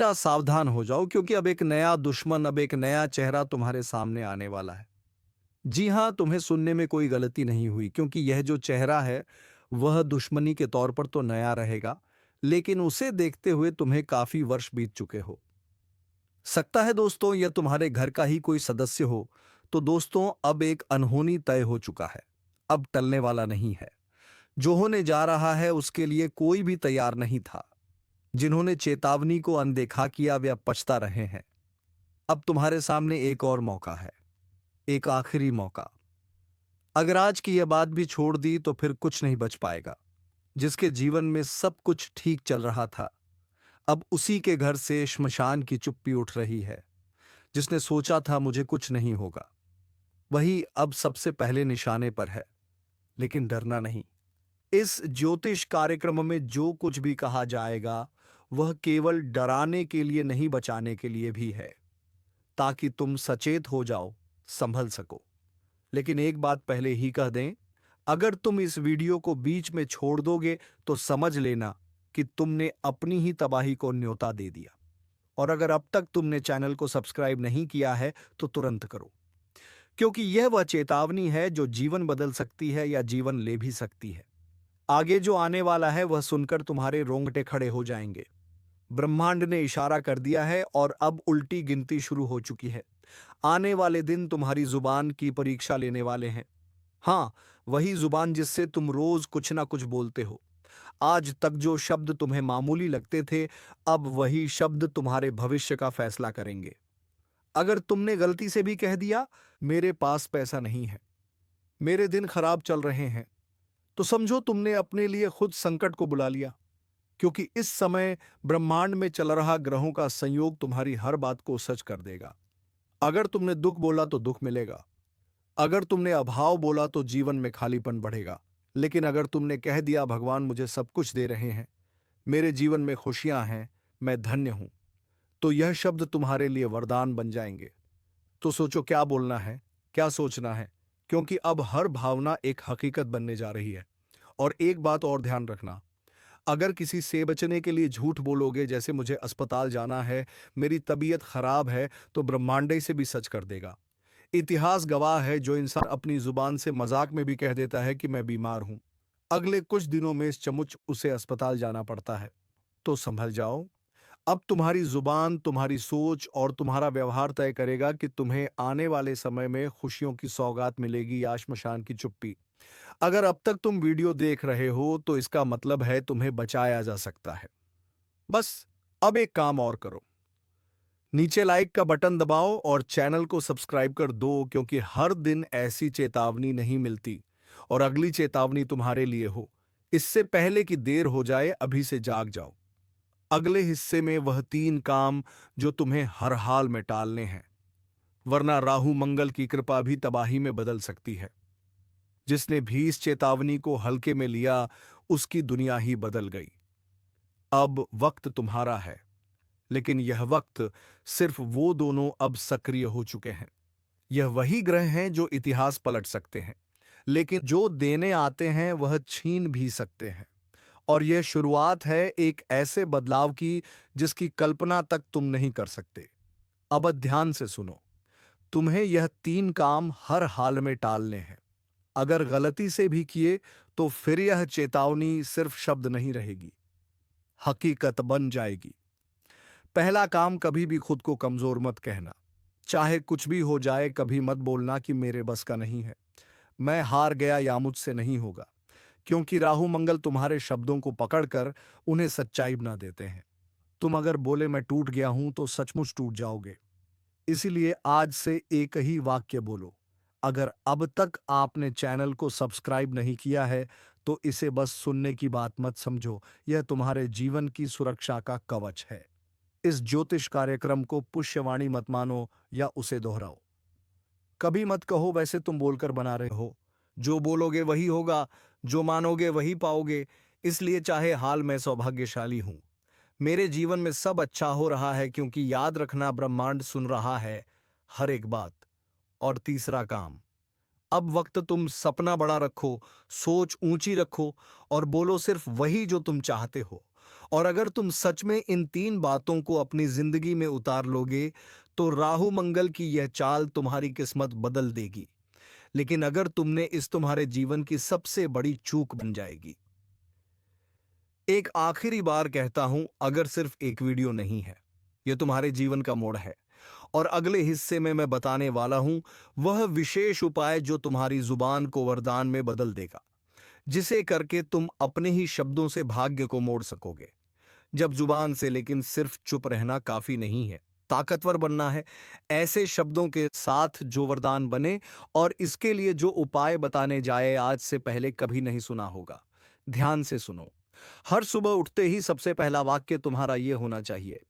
सावधान हो जाओ, क्योंकि अब एक नया दुश्मन, अब एक नया चेहरा तुम्हारे सामने आने वाला है। जी हाँ, तुम्हें सुनने में कोई गलती नहीं हुई, क्योंकि यह जो चेहरा है वह दुश्मनी के तौर पर तो नया रहेगा, लेकिन उसे देखते हुए तुम्हें काफी वर्ष बीत चुके हो सकता है दोस्तों, यह तुम्हारे घर का ही कोई सदस्य हो। तो दोस्तों, अब एक अनहोनी तय हो चुका है, अब टलने वाला नहीं है। जो होने जा रहा है उसके लिए कोई भी तैयार नहीं था। जिन्होंने चेतावनी को अनदेखा किया वे अब पछता रहे हैं। अब तुम्हारे सामने एक और मौका है, एक आखिरी मौका। अगर आज की यह बात भी छोड़ दी तो फिर कुछ नहीं बच पाएगा। जिसके जीवन में सब कुछ ठीक चल रहा था, अब उसी के घर से श्मशान की चुप्पी उठ रही है। जिसने सोचा था मुझे कुछ नहीं होगा, वही अब सबसे पहले निशाने पर है। लेकिन डरना नहीं। इस ज्योतिष कार्यक्रम में जो कुछ भी कहा जाएगा वह केवल डराने के लिए नहीं, बचाने के लिए भी है, ताकि तुम सचेत हो जाओ, संभल सको। लेकिन एक बात पहले ही कह दें, अगर तुम इस वीडियो को बीच में छोड़ दोगे तो समझ लेना कि तुमने अपनी ही तबाही को न्योता दे दिया। और अगर अब तक तुमने चैनल को सब्सक्राइब नहीं किया है तो तुरंत करो, क्योंकि यह वह चेतावनी है जो जीवन बदल सकती है या जीवन ले भी सकती है। आगे जो आने वाला है वह सुनकर तुम्हारे रोंगटे खड़े हो जाएंगे। ब्रह्मांड ने इशारा कर दिया है और अब उल्टी गिनती शुरू हो चुकी है। आने वाले दिन तुम्हारी जुबान की परीक्षा लेने वाले हैं। हाँ, वही जुबान जिससे तुम रोज कुछ ना कुछ बोलते हो। आज तक जो शब्द तुम्हें मामूली लगते थे, अब वही शब्द तुम्हारे भविष्य का फैसला करेंगे। अगर तुमने गलती से भी कह दिया, मेरे पास पैसा नहीं है, मेरे दिन खराब चल रहे हैं, तो समझो तुमने अपने लिए खुद संकट को बुला लिया। क्योंकि इस समय ब्रह्मांड में चल रहा ग्रहों का संयोग तुम्हारी हर बात को सच कर देगा। अगर तुमने दुख बोला तो दुख मिलेगा, अगर तुमने अभाव बोला तो जीवन में खालीपन बढ़ेगा। लेकिन अगर तुमने कह दिया भगवान मुझे सब कुछ दे रहे हैं, मेरे जीवन में खुशियां हैं, मैं धन्य हूं, तो यह शब्द तुम्हारे लिए वरदान बन जाएंगे। तो सोचो क्या बोलना है, क्या सोचना है, क्योंकि अब हर भावना एक हकीकत बनने जा रही है। और एक बात और ध्यान रखना, अगर किसी से बचने के लिए झूठ बोलोगे, जैसे मुझे अस्पताल जाना है, मेरी तबीयत खराब है, तो ब्रह्मांड से भी सच कर देगा। इतिहास गवाह है, जो इंसान अपनी जुबान से मजाक में भी कह देता है कि मैं बीमार हूं, अगले कुछ दिनों में सचमुच उसे अस्पताल जाना पड़ता है। तो संभल जाओ। अब तुम्हारी जुबान, तुम्हारी सोच और तुम्हारा व्यवहार तय करेगा कि तुम्हें आने वाले समय में खुशियों की सौगात मिलेगी या श्मशान की चुप्पी। अगर अब तक तुम वीडियो देख रहे हो तो इसका मतलब है तुम्हें बचाया जा सकता है। बस अब एक काम और करो, नीचे लाइक का बटन दबाओ और चैनल को सब्सक्राइब कर दो, क्योंकि हर दिन ऐसी चेतावनी नहीं मिलती। और अगली चेतावनी तुम्हारे लिए हो, इससे पहले कि देर हो जाए, अभी से जाग जाओ। अगले हिस्से में वह 3 काम जो तुम्हें हर हाल में टालने हैं, वरना राहु मंगल की कृपा भी तबाही में बदल सकती है। जिसने भी इस चेतावनी को हल्के में लिया, उसकी दुनिया ही बदल गई। अब वक्त तुम्हारा है, लेकिन यह वक्त सिर्फ वो दोनों अब सक्रिय हो चुके हैं। यह वही ग्रह हैं जो इतिहास पलट सकते हैं, लेकिन जो देने आते हैं वह छीन भी सकते हैं। और यह शुरुआत है एक ऐसे बदलाव की जिसकी कल्पना तक तुम नहीं कर सकते। अब ध्यान से सुनो, तुम्हें यह 3 काम हर हाल में टालने हैं। अगर गलती से भी किए तो फिर यह चेतावनी सिर्फ शब्द नहीं रहेगी, हकीकत बन जाएगी। पहला काम, कभी भी खुद को कमजोर मत कहना। चाहे कुछ भी हो जाए, कभी मत बोलना कि मेरे बस का नहीं है, मैं हार गया या मुझसे नहीं होगा। क्योंकि राहु मंगल तुम्हारे शब्दों को पकड़कर उन्हें सच्चाई बना देते हैं। तुम अगर बोले मैं टूट गया हूं तो सचमुच टूट जाओगे। इसीलिए आज से एक ही वाक्य बोलो। अगर अब तक आपने चैनल को सब्सक्राइब नहीं किया है तो इसे बस सुनने की बात मत समझो, यह तुम्हारे जीवन की सुरक्षा का कवच है। इस ज्योतिष कार्यक्रम को पुष्यवाणी मत मानो या उसे दोहराओ। कभी मत कहो वैसे तुम बोलकर बना रहे हो। जो बोलोगे वही होगा, जो मानोगे वही पाओगे। इसलिए चाहे हाल मैं सौभाग्यशाली हूं, मेरे जीवन में सब अच्छा हो रहा है, क्योंकि याद रखना ब्रह्मांड सुन रहा है हर एक बात। और तीसरा काम, अब वक्त तुम सपना बड़ा रखो, सोच ऊंची रखो और बोलो सिर्फ वही जो तुम चाहते हो। और अगर तुम सच में इन 3 बातों को अपनी जिंदगी में उतार लोगे तो राहु मंगल की यह चाल तुम्हारी किस्मत बदल देगी। लेकिन अगर तुमने इस तुम्हारे जीवन की सबसे बड़ी चूक बन जाएगी। एक आखिरी बार कहता हूं, अगर सिर्फ एक वीडियो नहीं है, यह तुम्हारे जीवन का मोड़ है। और अगले हिस्से में मैं बताने वाला हूं वह विशेष उपाय जो तुम्हारी जुबान को वरदान में बदल देगा, जिसे करके तुम अपने ही शब्दों से भाग्य को मोड़ सकोगे। जब जुबान से लेकिन सिर्फ चुप रहना काफी नहीं है, ताकतवर बनना है, ऐसे शब्दों के साथ जो वरदान बने। और इसके लिए जो उपाय बताने जाए आज से पहले कभी नहीं सुना होगा। ध्यान से सुनो। हर सुबह उठते ही सबसे पहला वाक्य तुम्हारा यह होना चाहिए,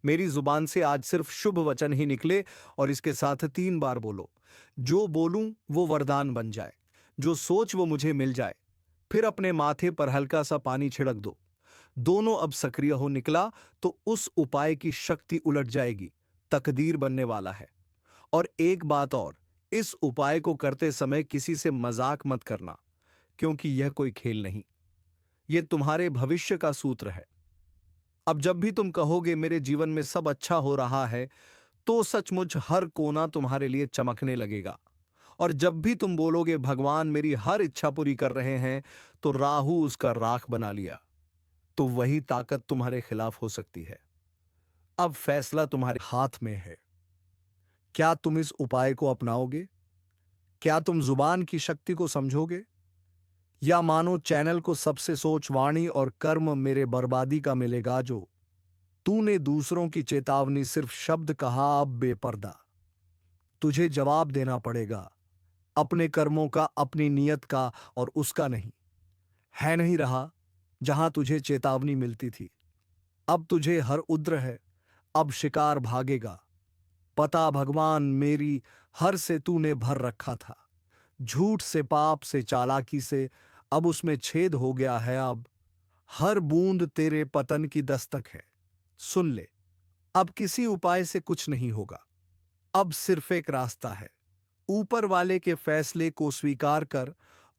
मेरी जुबान से आज सिर्फ शुभ वचन ही निकले। और इसके साथ 3 बार बोलो, जो बोलूं वो वरदान बन जाए, जो सोच वो मुझे मिल जाए। फिर अपने माथे पर हल्का सा पानी छिड़क दो। दोनों अब सक्रिय हो निकला तो उस उपाय की शक्ति उलट जाएगी, तकदीर बनने वाला है। और एक बात और, इस उपाय को करते समय किसी से मजाक मत करना, क्योंकि यह कोई खेल नहीं, यह तुम्हारे भविष्य का सूत्र है। अब जब भी तुम कहोगे मेरे जीवन में सब अच्छा हो रहा है, तो सचमुच हर कोना तुम्हारे लिए चमकने लगेगा। और जब भी तुम बोलोगे भगवान मेरी हर इच्छा पूरी कर रहे हैं, तो राहु उसका राख बना लिया। तो वही ताकत तुम्हारे खिलाफ हो सकती है। अब फैसला तुम्हारे हाथ में है। क्या तुम इस उपाय को अपनाओगे? क्या तुम जुबान की शक्ति को समझोगे? या मानो चैनल को सबसे सोच, वाणी और कर्म मेरे बर्बादी का मिलेगा। जो तूने दूसरों की चेतावनी सिर्फ शब्द कहा, अब बेपर्दा तुझे जवाब देना पड़ेगा, अपने कर्मों का, अपनी नियत का, और उसका नहीं। है नहीं रहा जहां तुझे चेतावनी मिलती थी, अब तुझे हर उद्र है, अब शिकार भागेगा। पता भगवान मेरी हर से तूने भर रखा था, झूठ से, पाप से, चालाकी से, अब उसमें छेद हो गया है। अब हर बूंद तेरे पतन की दस्तक है। सुन ले, अब किसी उपाय से कुछ नहीं होगा, अब सिर्फ एक रास्ता है। ऊपर वाले के फैसले को स्वीकार कर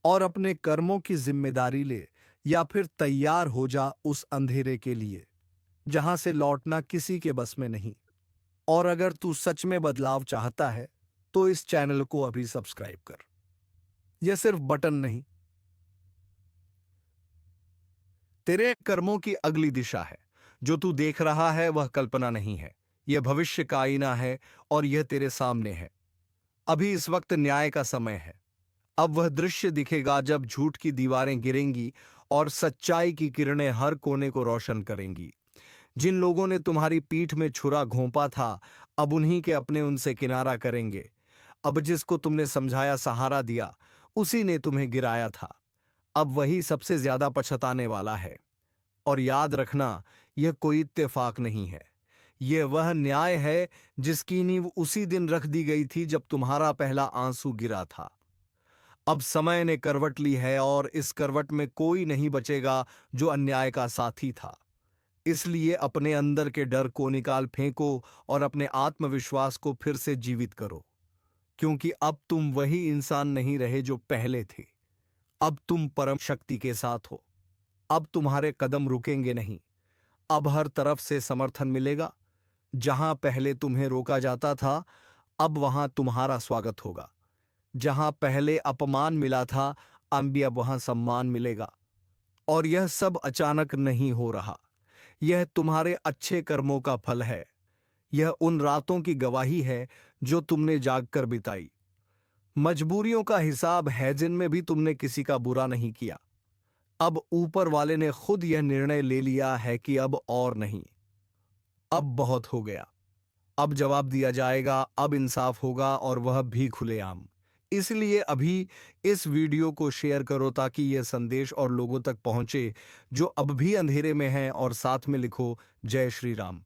और अपने कर्मों की जिम्मेदारी ले, या फिर तैयार हो जा उस अंधेरे के लिए जहां से लौटना किसी के बस में नहीं। और अगर तू सच में बदलाव चाहता है तो इस चैनल को अभी सब्सक्राइब कर। यह सिर्फ बटन नहीं, तेरे कर्मों की अगली दिशा है। जो तू देख रहा है वह कल्पना नहीं है, यह भविष्य का आईना है, और यह तेरे सामने है। अभी इस वक्त न्याय का समय है। अब वह दृश्य दिखेगा जब झूठ की दीवारें गिरेंगी और सच्चाई की किरणें हर कोने को रोशन करेंगी। जिन लोगों ने तुम्हारी पीठ में छुरा घोंपा था, अब उन्हीं के अपने उनसे किनारा करेंगे। अब जिसको तुमने समझाया, सहारा दिया, उसी ने तुम्हें गिराया था, अब वही सबसे ज्यादा पछताने वाला है। और याद रखना, यह कोई इत्तेफाक नहीं है, यह वह न्याय है जिसकी नींव उसी दिन रख दी गई थी जब तुम्हारा पहला आंसू गिरा था। अब समय ने करवट ली है, और इस करवट में कोई नहीं बचेगा जो अन्याय का साथी था। इसलिए अपने अंदर के डर को निकाल फेंको और अपने आत्मविश्वास को फिर से जीवित करो, क्योंकि अब तुम वही इंसान नहीं रहे जो पहले थे। अब तुम परम शक्ति के साथ हो। अब तुम्हारे कदम रुकेंगे नहीं। अब हर तरफ से समर्थन मिलेगा। जहां पहले तुम्हें रोका जाता था, अब वहां तुम्हारा स्वागत होगा। जहां पहले अपमान मिला था, अब वहां सम्मान मिलेगा। और यह सब अचानक नहीं हो रहा, यह तुम्हारे अच्छे कर्मों का फल है। यह उन रातों की गवाही है जो तुमने जागकर बिताई, मजबूरियों का हिसाब है जिनमें भी तुमने किसी का बुरा नहीं किया। अब ऊपर वाले ने खुद यह निर्णय ले लिया है कि अब और नहीं, अब बहुत हो गया। अब जवाब दिया जाएगा, अब इंसाफ होगा, और वह भी खुलेआम। इसलिए अभी इस वीडियो को शेयर करो ताकि यह संदेश और लोगों तक पहुंचे जो अब भी अंधेरे में हैं, और साथ में लिखो जय श्री राम।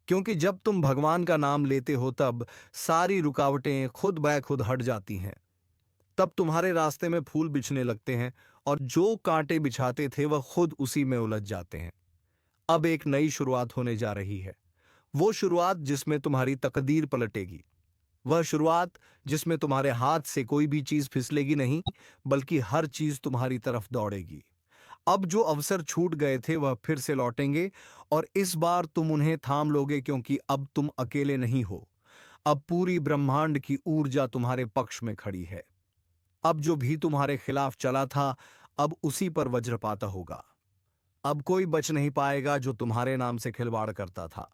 क्योंकि जब तुम भगवान का नाम लेते हो तब सारी रुकावटें खुद ब खुद हट जाती हैं। तब तुम्हारे रास्ते में फूल बिछने लगते हैं, और जो कांटे बिछाते थे वह खुद उसी में उलझ जाते हैं। अब एक नई शुरुआत होने जा रही है, वो शुरुआत जिसमें तुम्हारी तकदीर पलटेगी, वह शुरुआत जिसमें तुम्हारे हाथ से कोई भी चीज फिसलेगी नहीं, बल्कि हर चीज तुम्हारी तरफ दौड़ेगी। अब जो अवसर छूट गए थे वह फिर से लौटेंगे और इस बार तुम उन्हें थाम लोगे क्योंकि अब तुम अकेले नहीं हो। अब पूरी ब्रह्मांड की ऊर्जा तुम्हारे पक्ष में खड़ी है। अब जो भी तुम्हारे खिलाफ चला था, अब उसी पर वज्रपात होगा। अब कोई बच नहीं पाएगा जो तुम्हारे नाम से खिलवाड़ करता था।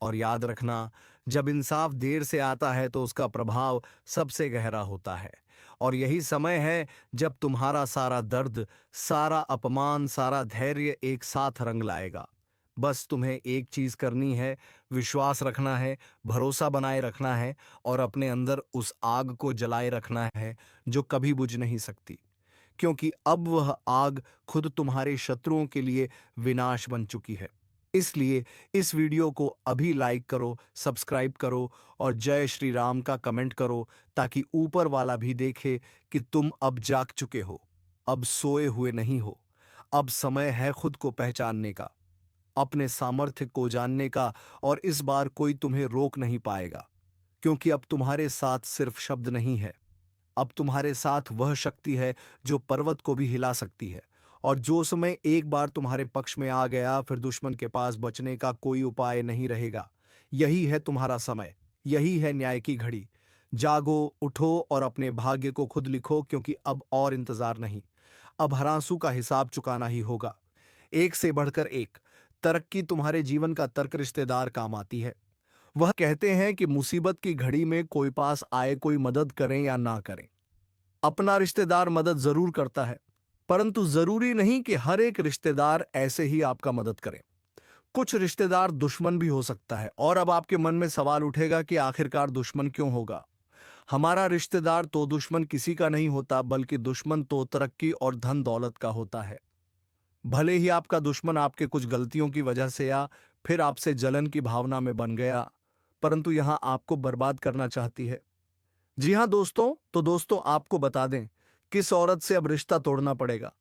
और याद रखना, जब इंसाफ देर से आता है तो उसका प्रभाव सबसे गहरा होता है। और यही समय है जब तुम्हारा सारा दर्द, सारा अपमान, सारा धैर्य एक साथ रंग लाएगा। बस तुम्हें एक चीज करनी है, विश्वास रखना है, भरोसा बनाए रखना है और अपने अंदर उस आग को जलाए रखना है जो कभी बुझ नहीं सकती। क्योंकि अब वह आग खुद तुम्हारे शत्रुओं के लिए विनाश बन चुकी है। इसलिए इस वीडियो को अभी लाइक करो, सब्सक्राइब करो और जय श्री राम का कमेंट करो ताकि ऊपर वाला भी देखे कि तुम अब जाग चुके हो, अब सोए हुए नहीं हो। अब समय है खुद को पहचानने का, अपने सामर्थ्य को जानने का और इस बार कोई तुम्हें रोक नहीं पाएगा। क्योंकि अब तुम्हारे साथ सिर्फ शब्द नहीं है, अब तुम्हारे साथ वह शक्ति है जो पर्वत को भी हिला सकती है। और जो समय एक बार तुम्हारे पक्ष में आ गया, फिर दुश्मन के पास बचने का कोई उपाय नहीं रहेगा। यही है तुम्हारा समय, यही है न्याय की घड़ी। जागो, उठो और अपने भाग्य को खुद लिखो क्योंकि अब और इंतजार नहीं। अब हरांसू का हिसाब चुकाना ही होगा। एक से बढ़कर एक तरक्की तुम्हारे जीवन का तर्क रिश्तेदार काम आती है। वह कहते हैं कि मुसीबत की घड़ी में कोई पास आए, कोई मदद करें या ना करें, अपना रिश्तेदार मदद जरूर करता है। परंतु जरूरी नहीं कि हर एक रिश्तेदार ऐसे ही आपका मदद करे। कुछ रिश्तेदार दुश्मन भी हो सकता है। और अब आपके मन में सवाल उठेगा कि आखिरकार दुश्मन क्यों होगा। हमारा रिश्तेदार तो दुश्मन किसी का नहीं होता, बल्कि दुश्मन तो तरक्की और धन दौलत का होता है। भले ही आपका दुश्मन आपके कुछ गलतियों की वजह से या फिर आपसे जलन की भावना में बन गया, परंतु यहां आपको बर्बाद करना चाहती है। जी हां दोस्तों, तो दोस्तों आपको बता दें किस औरत से अब रिश्ता तोड़ना पड़ेगा।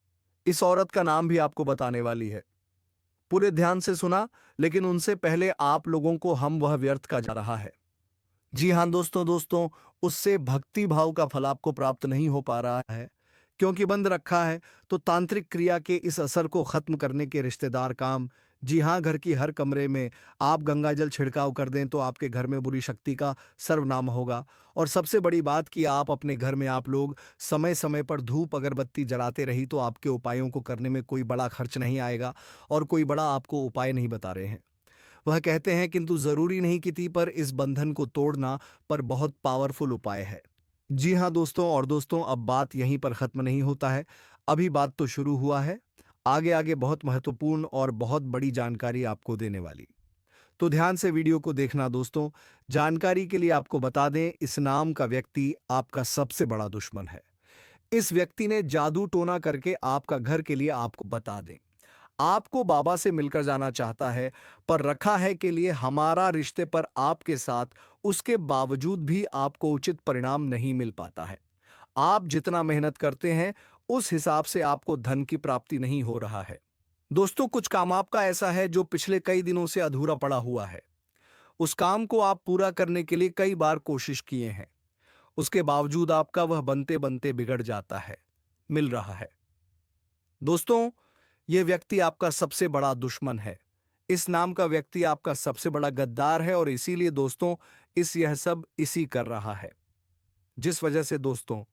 इस औरत का नाम भी आपको बताने वाली है। पूरे ध्यान से सुना, लेकिन उनसे पहले आप लोगों को हम वह व्यर्थ का जा रहा है। जी हां दोस्तों, उससे भक्ति भाव का फल आपको प्राप्त नहीं हो पा रहा है क्योंकि बंद रखा है। तो तांत्रिक क्रिया के इस असर को खत्म करने के रिश्तेदार काम। जी हां, घर की हर कमरे में आप गंगाजल छिड़काव कर दें तो आपके घर में बुरी शक्ति का सर्वनाम होगा। और सबसे बड़ी बात कि आप अपने घर में आप लोग समय समय पर धूप अगरबत्ती जलाते रही तो आपके उपायों को करने में कोई बड़ा खर्च नहीं आएगा और कोई बड़ा आपको उपाय नहीं बता रहे हैं। वह कहते हैं किंतु जरूरी नहीं कि थी, पर इस बंधन को तोड़ना पर बहुत पावरफुल उपाय है। जी हाँ दोस्तों, और दोस्तों अब बात यहीं पर खत्म नहीं होता है, अभी बात तो शुरू हुआ है। आगे आगे बहुत महत्वपूर्ण और बहुत बड़ी जानकारी आपको देने वाली। तो ध्यान से वीडियो को देखना दोस्तों। जानकारी के लिए आपको बता दें, इस नाम का व्यक्ति आपका सबसे बड़ा दुश्मन है। इस व्यक्ति ने जादू टोना करके आपका घर के लिए आपको बता दें, आपको बाबा से मिलकर जाना चाहता है, पर रखा है के लिए हमारा रिश्ते पर आपके साथ, उसके बावजूद भी आपको उचित परिणाम नहीं मिल पाता है। आप जितना मेहनत करते हैं उस हिसाब से आपको धन की प्राप्ति नहीं हो रहा है। दोस्तों कुछ काम आपका ऐसा है जो पिछले कई दिनों से अधूरा पड़ा हुआ है। उस काम को आप पूरा करने के लिए कई बार कोशिश किए हैं, उसके बावजूद आपका वह बनते बनते बिगड़ जाता है, मिल रहा है। दोस्तों यह व्यक्ति आपका सबसे बड़ा दुश्मन है। इस नाम का व्यक्ति आपका सबसे बड़ा गद्दार है और इसीलिए दोस्तों यह सब इसी कर रहा है, जिस वजह से दोस्तों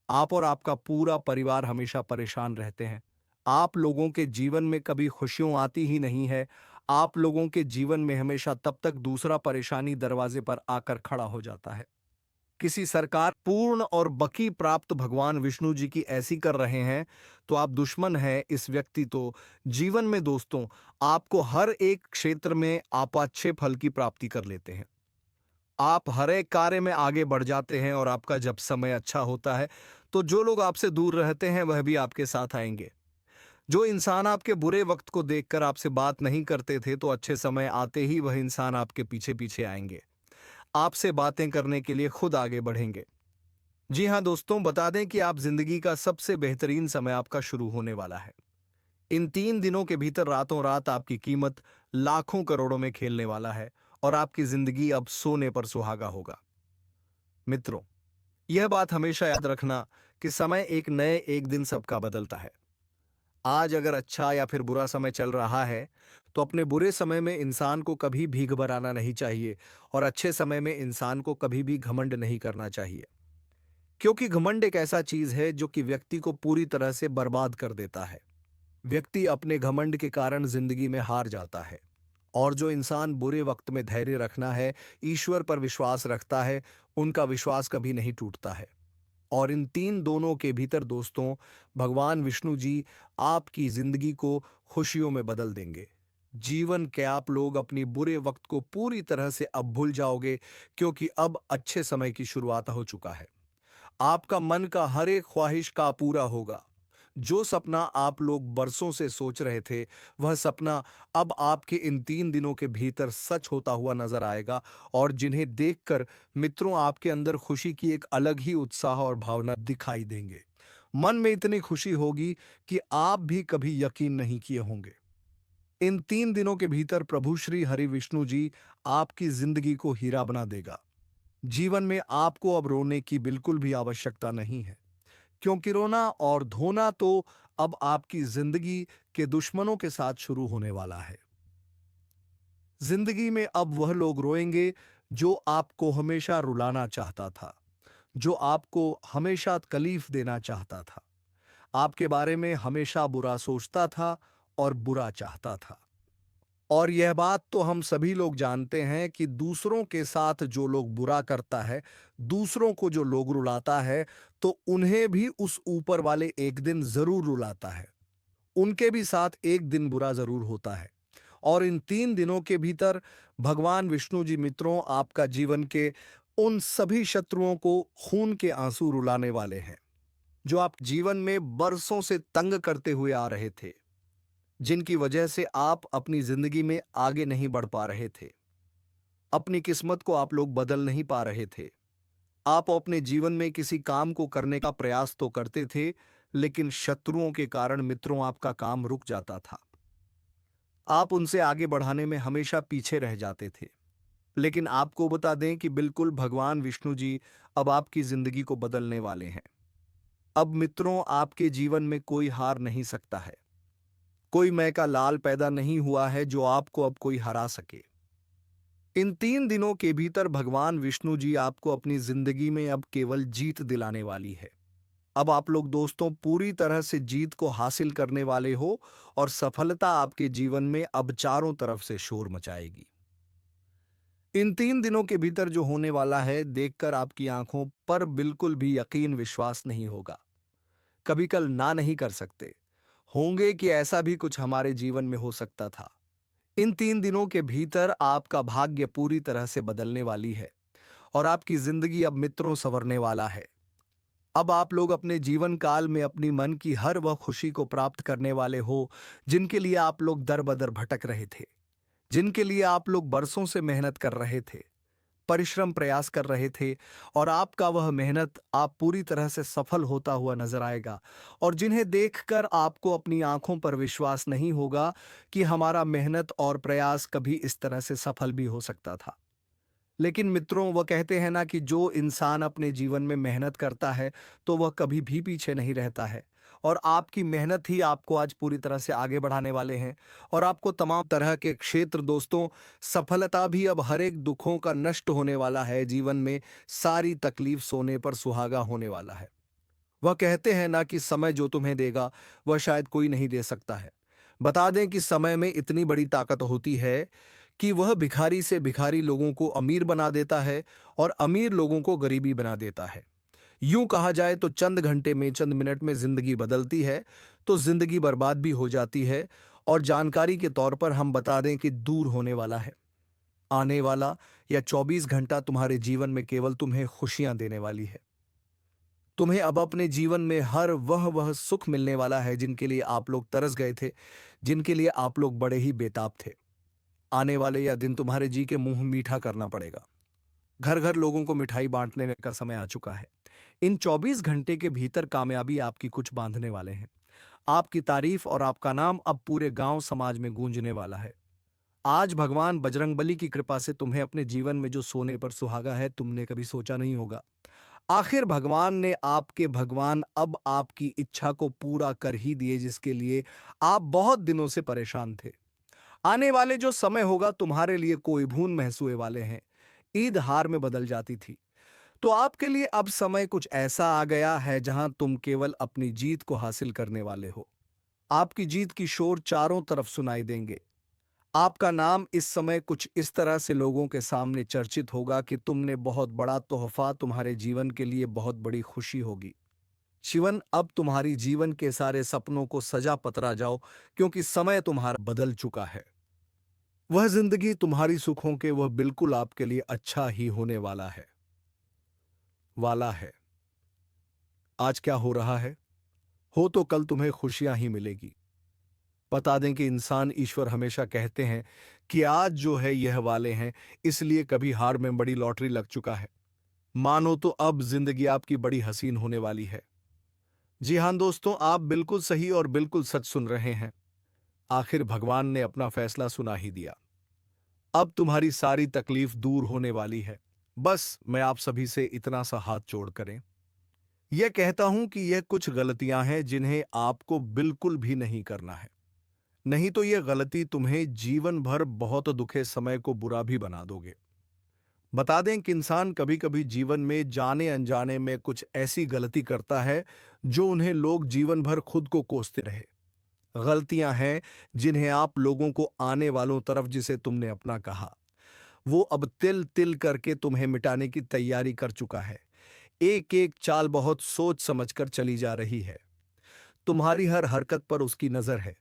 आप और आपका पूरा परिवार हमेशा परेशान रहते हैं। आप लोगों के जीवन में कभी खुशियां आती ही नहीं है। आप लोगों के जीवन में हमेशा तब तक दूसरा परेशानी दरवाजे पर आकर खड़ा हो जाता है। किसी सरकार पूर्ण और बकी प्राप्त भगवान विष्णु जी की ऐसी कर रहे हैं तो आप दुश्मन हैं इस व्यक्ति। तो जीवन में दोस्तों आपको हर एक क्षेत्र में आप अच्छे फल की प्राप्ति कर लेते हैं। आप हर एक कार्य में आगे बढ़ जाते हैं और आपका जब समय अच्छा होता है तो जो लोग आपसे दूर रहते हैं वह भी आपके साथ आएंगे। जो इंसान आपके बुरे वक्त को देखकर आपसे बात नहीं करते थे तो अच्छे समय आते ही वह इंसान आपके पीछे पीछे आएंगे, आपसे बातें करने के लिए खुद आगे बढ़ेंगे। जी हां दोस्तों, बता दें कि आप जिंदगी का सबसे बेहतरीन समय आपका शुरू होने वाला है। इन 3 दिनों के भीतर रातों रात आपकी कीमत लाखों करोड़ों में खेलने वाला है और आपकी जिंदगी अब सोने पर सुहागा होगा। मित्रों यह बात हमेशा याद रखना कि समय एक दिन सबका बदलता है। आज अगर अच्छा या फिर बुरा समय चल रहा है, तो अपने बुरे समय में इंसान को कभी भी घबराना नहीं चाहिए और अच्छे समय में इंसान को कभी भी घमंड नहीं करना चाहिए। क्योंकि घमंड एक ऐसा चीज है जो कि व्यक्ति को पूरी तरह से बर्बाद कर देता है। व्यक्ति अपने घमंड के कारण जिंदगी में हार जाता है। और जो इंसान बुरे वक्त में धैर्य रखना है, ईश्वर पर विश्वास रखता है, उनका विश्वास कभी नहीं टूटता है। और इन तीन दोनों के भीतर दोस्तों, भगवान विष्णु जी आपकी जिंदगी को खुशियों में बदल देंगे। जीवन के आप लोग अपनी बुरे वक्त को पूरी तरह से अब भूल जाओगे, क्योंकि अब अच्छे समय की शुरुआत हो चुका है। आपका मन का हर एक ख्वाहिश का पूरा होगा। जो सपना आप लोग बरसों से सोच रहे थे, वह सपना अब आपके इन 3 दिनों के भीतर सच होता हुआ नजर आएगा। और जिन्हें देखकर मित्रों आपके अंदर खुशी की एक अलग ही उत्साह और भावना दिखाई देंगे। मन में इतनी खुशी होगी कि आप भी कभी यकीन नहीं किए होंगे। इन 3 दिनों के भीतर प्रभु श्री हरि विष्णु जी आपकी जिंदगी को हीरा बना देगा। जीवन में आपको अब रोने की बिल्कुल भी आवश्यकता नहीं है, क्योंकि रोना और धोना तो अब आपकी जिंदगी के दुश्मनों के साथ शुरू होने वाला है। जिंदगी में अब वह लोग रोएंगे जो आपको हमेशा रुलाना चाहता था, जो आपको हमेशा तकलीफ देना चाहता था, आपके बारे में हमेशा बुरा सोचता था और बुरा चाहता था। और यह बात तो हम सभी लोग जानते हैं कि दूसरों के साथ जो लोग बुरा करता है, दूसरों को जो लोग रुलाता है, तो उन्हें भी उस ऊपर वाले एक दिन जरूर रुलाता है। उनके भी साथ एक दिन बुरा जरूर होता है। और इन 3 दिनों के भीतर भगवान विष्णु जी मित्रों आपका जीवन के उन सभी शत्रुओं को खून के आंसू रुलाने वाले हैं, जो आप जीवन में बरसों से तंग करते हुए आ रहे थे, जिनकी वजह से आप अपनी जिंदगी में आगे नहीं बढ़ पा रहे थे। अपनी किस्मत को आप लोग बदल नहीं पा रहे थे। आप अपने जीवन में किसी काम को करने का प्रयास तो करते थे, लेकिन शत्रुओं के कारण मित्रों आपका काम रुक जाता था। आप उनसे आगे बढ़ाने में हमेशा पीछे रह जाते थे। लेकिन आपको बता दें कि बिल्कुल भगवान विष्णु जी अब आपकी जिंदगी को बदलने वाले हैं। अब मित्रों आपके जीवन में कोई हार नहीं सकता है। कोई मैं का लाल पैदा नहीं हुआ है जो आपको अब कोई हरा सके। इन 3 दिनों के भीतर भगवान विष्णु जी आपको अपनी जिंदगी में अब केवल जीत दिलाने वाली है। अब आप लोग दोस्तों पूरी तरह से जीत को हासिल करने वाले हो और सफलता आपके जीवन में अब चारों तरफ से शोर मचाएगी। इन 3 दिनों के भीतर जो होने वाला है, देखकर आपकी आंखों पर बिल्कुल भी यकीन विश्वास नहीं होगा। कभी कल ना नहीं कर सकते होंगे कि ऐसा भी कुछ हमारे जीवन में हो सकता था। इन 3 दिनों के भीतर आपका भाग्य पूरी तरह से बदलने वाली है और आपकी जिंदगी अब मित्रों संवरने वाला है। अब आप लोग अपने जीवन काल में अपनी मन की हर वह खुशी को प्राप्त करने वाले हो, जिनके लिए आप लोग दर बदर भटक रहे थे, जिनके लिए आप लोग बरसों से मेहनत कर रहे थे, परिश्रम प्रयास कर रहे थे। और आपका वह मेहनत आप पूरी तरह से सफल होता हुआ नजर आएगा। और जिन्हें देखकर आपको अपनी आंखों पर विश्वास नहीं होगा कि हमारा मेहनत और प्रयास कभी इस तरह से सफल भी हो सकता था। लेकिन मित्रों, वह कहते हैं ना कि जो इंसान अपने जीवन में मेहनत करता है, तो वह कभी भी पीछे नहीं रहता है। और आपकी मेहनत ही आपको आज पूरी तरह से आगे बढ़ाने वाले हैं। और आपको तमाम तरह के क्षेत्र दोस्तों, सफलता भी अब हर एक दुखों का नष्ट होने वाला है। जीवन में सारी तकलीफ सोने पर सुहागा होने वाला है। वह कहते हैं ना कि समय जो तुम्हें देगा, वह शायद कोई नहीं दे सकता है। बता दें कि समय में इतनी बड़ी ताकत होती है कि वह भिखारी से भिखारी लोगों को अमीर बना देता है और अमीर लोगों को गरीबी बना देता है। यूं कहा जाए तो चंद घंटे में, चंद मिनट में जिंदगी बदलती है, तो जिंदगी बर्बाद भी हो जाती है। और जानकारी के तौर पर हम बता दें कि दूर होने वाला है आने वाला या 24 घंटा तुम्हारे जीवन में केवल तुम्हें खुशियां देने वाली है। तुम्हें अब अपने जीवन में हर वह सुख मिलने वाला है जिनके लिए आप लोग तरस गए थे, जिनके लिए आप लोग बड़े ही बेताब थे। आने वाले यह दिन तुम्हारे जी के मुंह मीठा करना पड़ेगा। घर घर लोगों को मिठाई बांटने का समय आ चुका है। इन 24 घंटे के भीतर कामयाबी आपकी कुछ बांधने वाले हैं। आपकी तारीफ और आपका नाम अब पूरे गांव समाज में गूंजने वाला है। आज भगवान बजरंगबली की कृपा से तुम्हें अपने जीवन में जो सोने पर सुहागा है, तुमने कभी सोचा नहीं होगा। आखिर भगवान अब आपकी इच्छा को पूरा कर ही दिए, जिसके लिए आप बहुत दिनों से परेशान थे। आने वाले जो समय होगा तुम्हारे लिए कोई भून महसूए वाले हैं। ईद हार में बदल जाती थी, तो आपके लिए अब समय कुछ ऐसा आ गया है जहां तुम केवल अपनी जीत को हासिल करने वाले हो। आपकी जीत की शोर चारों तरफ सुनाई देंगे। आपका नाम इस समय कुछ इस तरह से लोगों के सामने चर्चित होगा कि तुमने बहुत बड़ा तोहफा, तुम्हारे जीवन के लिए बहुत बड़ी खुशी होगी। शिवन, अब तुम्हारी जीवन के सारे सपनों को सजा पतरा जाओ, क्योंकि समय तुम्हारा बदल चुका है। वह जिंदगी तुम्हारी सुखों के वह बिल्कुल आपके लिए अच्छा ही होने वाला है। आज क्या हो रहा है, हो तो कल तुम्हें खुशियां ही मिलेगी। बता दें कि इंसान ईश्वर हमेशा कहते हैं कि आज जो है यह वाले हैं, इसलिए कभी हार में बड़ी लॉटरी लग चुका है। मानो तो अब जिंदगी आपकी बड़ी हसीन होने वाली है। जी हां दोस्तों, आप बिल्कुल सही और बिल्कुल सच सुन रहे हैं। आखिर भगवान ने अपना फैसला सुना ही दिया। अब तुम्हारी सारी तकलीफ दूर होने वाली है। बस मैं आप सभी से इतना सा हाथ जोड़ करें, यह कहता हूं कि यह कुछ गलतियां हैं जिन्हें आपको बिल्कुल भी नहीं करना है। नहीं तो यह गलती तुम्हें जीवन भर बहुत दुखे समय को बुरा भी बना दोगे। बता दें कि इंसान कभी कभी जीवन में जाने अनजाने में कुछ ऐसी गलती करता है जो उन्हें लोग जीवन भर खुद को कोसते रहे। गलतियां हैं जिन्हें आप लोगों को आने वालों तरफ, जिसे तुमने अपना कहा, वो अब तिल तिल करके तुम्हें मिटाने की तैयारी कर चुका है। एक एक चाल बहुत सोच समझकर चली जा रही है। तुम्हारी हर हरकत पर उसकी नजर है।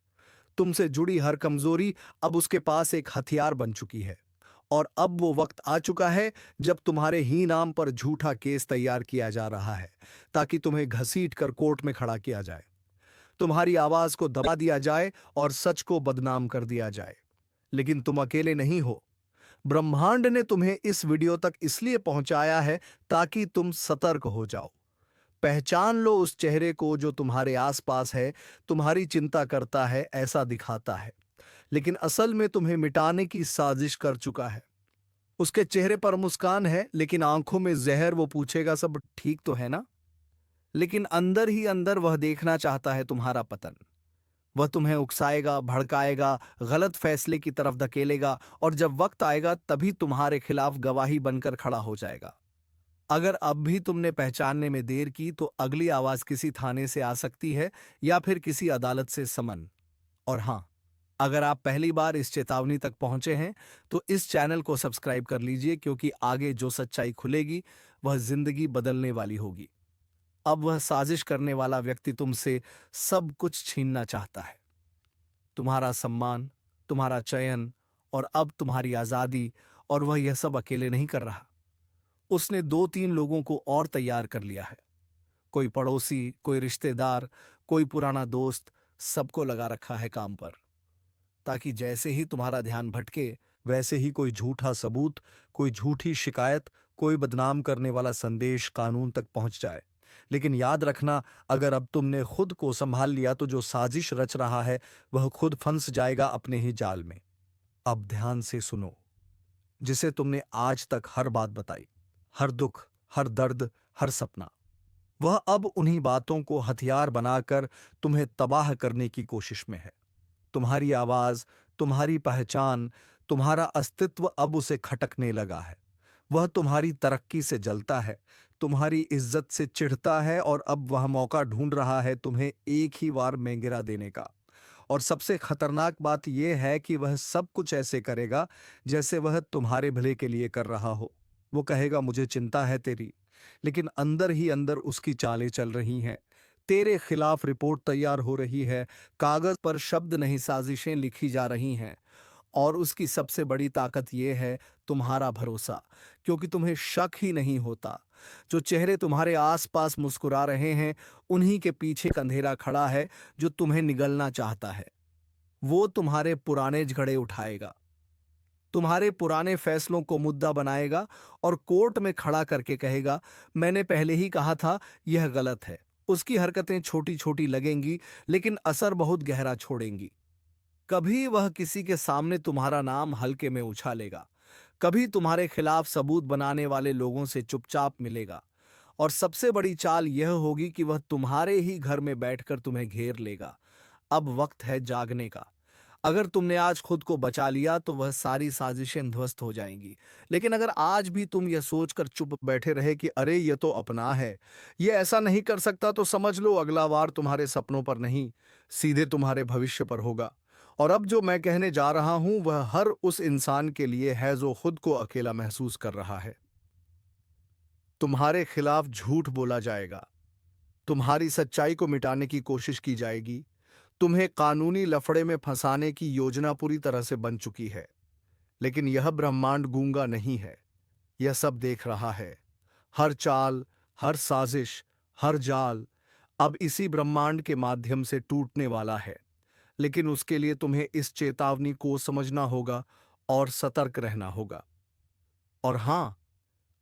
तुमसे जुड़ी हर कमजोरी अब उसके पास एक हथियार बन चुकी है। और अब वो वक्त आ चुका है जब तुम्हारे ही नाम पर झूठा केस तैयार किया जा रहा है, ताकि तुम्हें घसीट कर कोर्ट में खड़ा किया जाए, तुम्हारी आवाज को दबा दिया जाए और सच को बदनाम कर दिया जाए। लेकिन तुम अकेले नहीं हो। ब्रह्मांड ने तुम्हें इस वीडियो तक इसलिए पहुंचाया है ताकि तुम सतर्क हो जाओ। पहचान लो उस चेहरे को जो तुम्हारे आसपास है, तुम्हारी चिंता करता है, ऐसा दिखाता है, लेकिन असल में तुम्हें मिटाने की साजिश कर चुका है। उसके चेहरे पर मुस्कान है, लेकिन आंखों में जहर। वो पूछेगा सब ठीक तो है ना, लेकिन अंदर ही अंदर वह देखना चाहता है तुम्हारा पतन। वह तुम्हें उकसाएगा, भड़काएगा, गलत फैसले की तरफ धकेलेगा, और जब वक्त आएगा तभी तुम्हारे खिलाफ गवाही बनकर खड़ा हो जाएगा। अगर अब भी तुमने पहचानने में देर की तो अगली आवाज किसी थाने से आ सकती है या फिर किसी अदालत से समन। और हां, अगर आप पहली बार इस चेतावनी तक पहुंचे हैं तो इस चैनल को सब्सक्राइब कर लीजिए, क्योंकि आगे जो सच्चाई खुलेगी वह जिंदगी बदलने वाली होगी। अब वह साजिश करने वाला व्यक्ति तुमसे सब कुछ छीनना चाहता है, तुम्हारा सम्मान, तुम्हारा चयन और अब तुम्हारी आजादी। और वह यह सब अकेले नहीं कर रहा। उसने 2-3 लोगों को और तैयार कर लिया है। कोई पड़ोसी, कोई रिश्तेदार, कोई पुराना दोस्त, सबको लगा रखा है काम पर, ताकि जैसे ही तुम्हारा ध्यान भटके, वैसे ही कोई झूठा सबूत, कोई झूठी शिकायत, कोई बदनाम करने वाला संदेश कानून तक पहुंच जाए। लेकिन याद रखना, अगर अब तुमने खुद को संभाल लिया तो जो साजिश रच रहा है वह खुद फंस जाएगा अपने ही जाल में। अब ध्यान से सुनो, जिसे तुमने आज तक हर बात बताई, हर दुख, हर दर्द, हर सपना, वह अब उन्हीं बातों को हथियार बनाकर तुम्हें तबाह करने की कोशिश में है। तुम्हारी आवाज, तुम्हारी पहचान, तुम्हारा अस्तित्व अब उसे खटकने लगा है। वह तुम्हारी तरक्की से जलता है, तुम्हारी इज्जत से चिढ़ता है, और अब वह मौका ढूंढ रहा है तुम्हें एक ही बार में गिरा देने का। और सबसे खतरनाक बात यह है कि वह सब कुछ ऐसे करेगा जैसे वह तुम्हारे भले के लिए कर रहा हो। वो कहेगा मुझे चिंता है तेरी, लेकिन अंदर ही अंदर उसकी चालें चल रही हैं। तेरे खिलाफ रिपोर्ट तैयार हो रही है, कागज पर शब्द नहीं साजिशें लिखी जा रही हैं। और उसकी सबसे बड़ी ताकत यह है तुम्हारा भरोसा, क्योंकि तुम्हें शक ही नहीं होता। जो चेहरे तुम्हारे आसपास मुस्कुरा रहे हैं, उन्हीं के पीछे एक अंधेरा खड़ा है जो तुम्हें निगलना चाहता है। वो तुम्हारे पुराने झगड़े उठाएगा, तुम्हारे पुराने फैसलों को मुद्दा बनाएगा और कोर्ट में खड़ा करके कहेगा मैंने पहले ही कहा था यह गलत है। उसकी हरकतें छोटी छोटी लगेंगी, लेकिन असर बहुत गहरा छोड़ेंगी। कभी वह किसी के सामने तुम्हारा नाम हल्के में उछालेगा, कभी तुम्हारे खिलाफ सबूत बनाने वाले लोगों से चुपचाप मिलेगा, और सबसे बड़ी चाल यह होगी कि वह तुम्हारे ही घर में बैठकर तुम्हें घेर लेगा। अब वक्त है जागने का। अगर तुमने आज खुद को बचा लिया तो वह सारी साजिशें ध्वस्त हो जाएंगी। लेकिन अगर आज भी तुम यह सोचकर चुप बैठे रहे कि अरे ये तो अपना है, ये ऐसा नहीं कर सकता, तो समझ लो अगला वार तुम्हारे सपनों पर नहीं, सीधे तुम्हारे भविष्य पर होगा। और अब जो मैं कहने जा रहा हूं वह हर उस इंसान के लिए है जो खुद को अकेला महसूस कर रहा है। तुम्हारे खिलाफ झूठ बोला जाएगा, तुम्हारी सच्चाई को मिटाने की कोशिश की जाएगी, तुम्हें कानूनी लफड़े में फंसाने की योजना पूरी तरह से बन चुकी है। लेकिन यह ब्रह्मांड गूंगा नहीं है, यह सब देख रहा है। हर चाल, हर साजिश, हर जाल अब इसी ब्रह्मांड के माध्यम से टूटने वाला है। लेकिन उसके लिए तुम्हें इस चेतावनी को समझना होगा और सतर्क रहना होगा। और हां,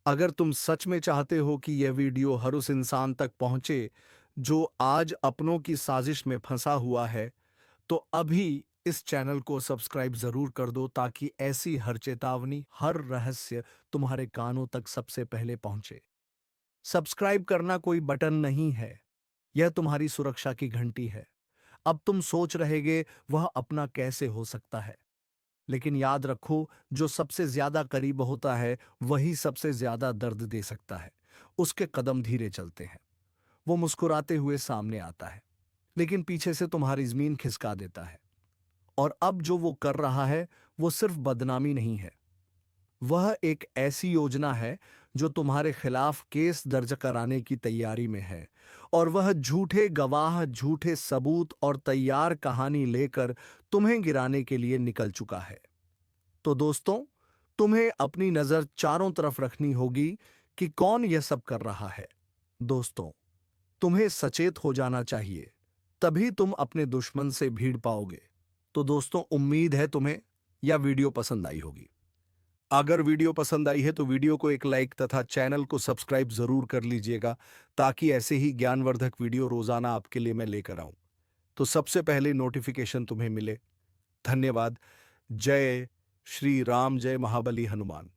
अगर तुम सच में चाहते हो कि यह वीडियो हर उस इंसान तक पहुंचे जो आज अपनों की साजिश में फंसा हुआ है, तो अभी इस चैनल को सब्सक्राइब जरूर कर दो ताकि ऐसी हर चेतावनी, हर रहस्य तुम्हारे कानों तक सबसे पहले पहुंचे। सब्सक्राइब करना कोई बटन नहीं है, यह तुम्हारी सुरक्षा की घंटी है। अब तुम सोच रहेगे वह अपना कैसे हो सकता है, लेकिन याद रखो जो सबसे ज्यादा करीब होता है वही सबसे ज्यादा दर्द दे सकता है। उसके कदम धीरे चलते हैं, वो मुस्कुराते हुए सामने आता है, लेकिन पीछे से तुम्हारी जमीन खिसका देता है। और अब जो वो कर रहा है वो सिर्फ बदनामी नहीं है, वह एक ऐसी योजना है जो तुम्हारे खिलाफ केस दर्ज कराने की तैयारी में है। और वह झूठे गवाह, झूठे सबूत और तैयार कहानी लेकर तुम्हें गिराने के लिए निकल चुका है। तो दोस्तों, तुम्हें अपनी नजर चारों तरफ रखनी होगी कि कौन यह सब कर रहा है। दोस्तों, तुम्हें सचेत हो जाना चाहिए, तभी तुम अपने दुश्मन से भीड़ पाओगे। तो दोस्तों, उम्मीद है तुम्हें यह वीडियो पसंद आई होगी। अगर वीडियो पसंद आई है तो वीडियो को एक लाइक तथा चैनल को सब्सक्राइब जरूर कर लीजिएगा ताकि ऐसे ही ज्ञानवर्धक वीडियो रोजाना आपके लिए मैं लेकर आऊं, तो सबसे पहले नोटिफिकेशन तुम्हें मिले। धन्यवाद। जय श्री राम, जय महाबली हनुमान।